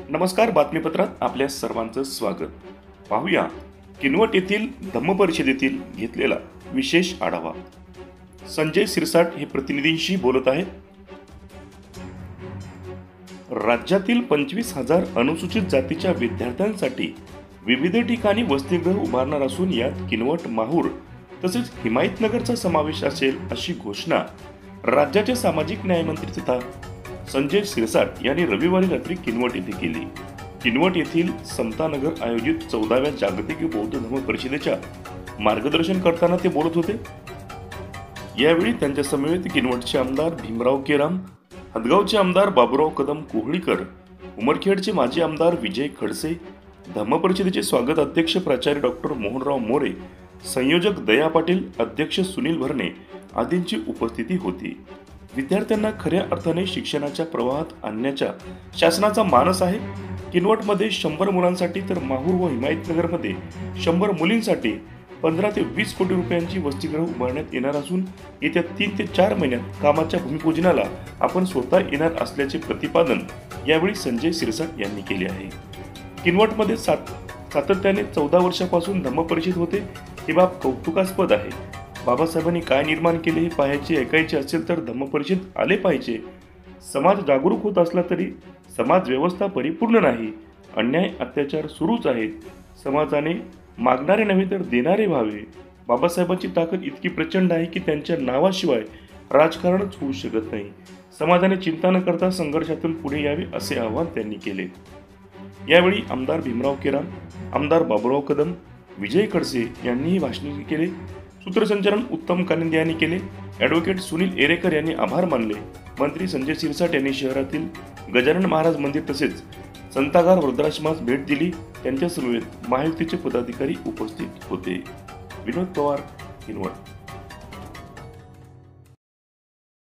नमस्कार, बातमीपत्रात आपल्या सर्वांचं स्वागत. पाहूया किनवट येथील धम्म परिषदेतील घेतलेला विशेष आढावा. संजय सिरसाट हे प्रतिनिधींशी बोलत आहेत. राज्यातील 25,000 अनुसूचित जातीच्या विद्यार्थ्यांसाठी विविध ठिकाणी वसतिगृह उभारणार असून यात किनवट, माहूर तसेच हिमायतनगरचा समावेश असेल अशी घोषणा राज्याचे सामाजिक न्याय मंत्री तथा संजय सिरसाट यांनी रविवारी रात्री किनवट येथे केली. किनवट येथील समतानगर आयोजित 14व्या जागतिक बौद्ध धम्म परिषदेच्या मार्गदर्शन करताना ते बोलत होते. यावेळी त्यांच्या समवेत किनवटचे आमदार भीमराव केराम, हदगावचे आमदार बाबूराव कदम कोहळीकर, उमरखेडचे माजी आमदार विजय खडसे, धम्म परिषदेचे स्वागत अध्यक्ष प्राचार्य डॉक्टर मोहनराव मोरे, संयोजक दया पाटील, अध्यक्ष सुनील भरणे आदींची उपस्थिती होती. विद्यार्थ्यांना खऱ्या अर्थाने शिक्षणाच्या प्रवाहात आणण्याचा शासनाचा मानस आहे. किनवटमध्ये 100 मुलांसाठी तर माहूर व हिमायतनगरमध्ये 100 मुलींसाठी 15 ते 20 कोटी रुपयांची वसतिगृह उभारण्यात येणार असून येत्या 3 ते 4 महिन्यात कामाच्या भूमिपूजनाला आपण स्वतः येणार असल्याचे प्रतिपादन यावेळी संजय सिरसाट यांनी केले आहे. किनवटमध्ये सातत्याने 14 वर्षापासून धम्म परिषद होते. ही बाब कौतुकास्पद आहे. बाबासाहेबांनी काय निर्माण केले हे पाहायचे, ऐकायचे असेल तर धम्म परिषद आले पाहिजे. समाज जागरूक होत असला तरी समाज व्यवस्था परिपूर्ण नाही. अन्याय, अत्याचार सुरूच आहेत. समाजाने मागणारे नव्हे तर देणारे व्हावे. बाबासाहेबांची ताकद इतकी प्रचंड आहे की त्यांच्या नावाशिवाय राजकारणच होऊ शकत नाही. समाजाने चिंता न करता संघर्षातून पुढे यावे असे आवाहन त्यांनी केले. यावेळी आमदार भीमराव केराम, आमदार बाबूराव कदम, विजय खडसे यांनीही भाषण केले. सूत्रसंचालन उत्तम कानिंदे यांनी केले. ॲडव्होकेट सुनील एरेकर यांनी आभार मानले. मंत्री संजय सिरसाट यांनी शहरातील गजानन महाराज मंदिर तसेच संतागार वृद्धाश्रमास भेट दिली. त्यांच्या समवेत महायुतीचे पदाधिकारी उपस्थित होते. विनोद पवार, किनवट.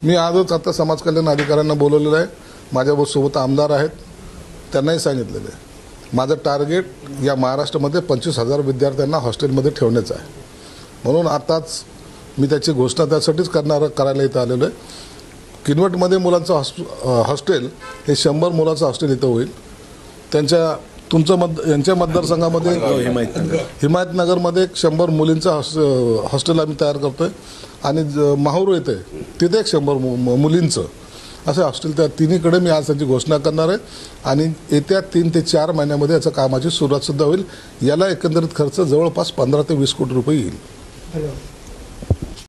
मी आजच आता समाज कल्याण अधिकाऱ्यांना बोलवलेलं आहे. माझ्यासोबत आमदार आहेत, त्यांनाही सांगितलेलं आहे माझं टार्गेट या महाराष्ट्रामध्ये 25,000 विद्यार्थ्यांना हॉस्टेलमध्ये ठेवण्याचं आहे. म्हणून आताच मी त्याची घोषणा त्यासाठीच करायला इथं आलेलो आहे. किनवटमध्ये मुलांचं हॉस्टेल हे 100 मुलांचं हॉस्टेल इथं होईल. यांच्या मतदारसंघामध्ये हिमायतनगरमध्ये 100 मुलींचं हॉस्टेल आम्ही तयार करतोय आणि माहूर येथे तिथे 100 मुलींचं असं हॉस्टेल, त्या तिन्हीकडे मी आज त्याची घोषणा करणार आहे आणि येत्या 3 ते 4 महिन्यामध्ये याच्या कामाची सुरुवात सुद्धा होईल. याला एकंदरीत खर्च जवळपास 15 ते 20 कोटी रुपये येईल.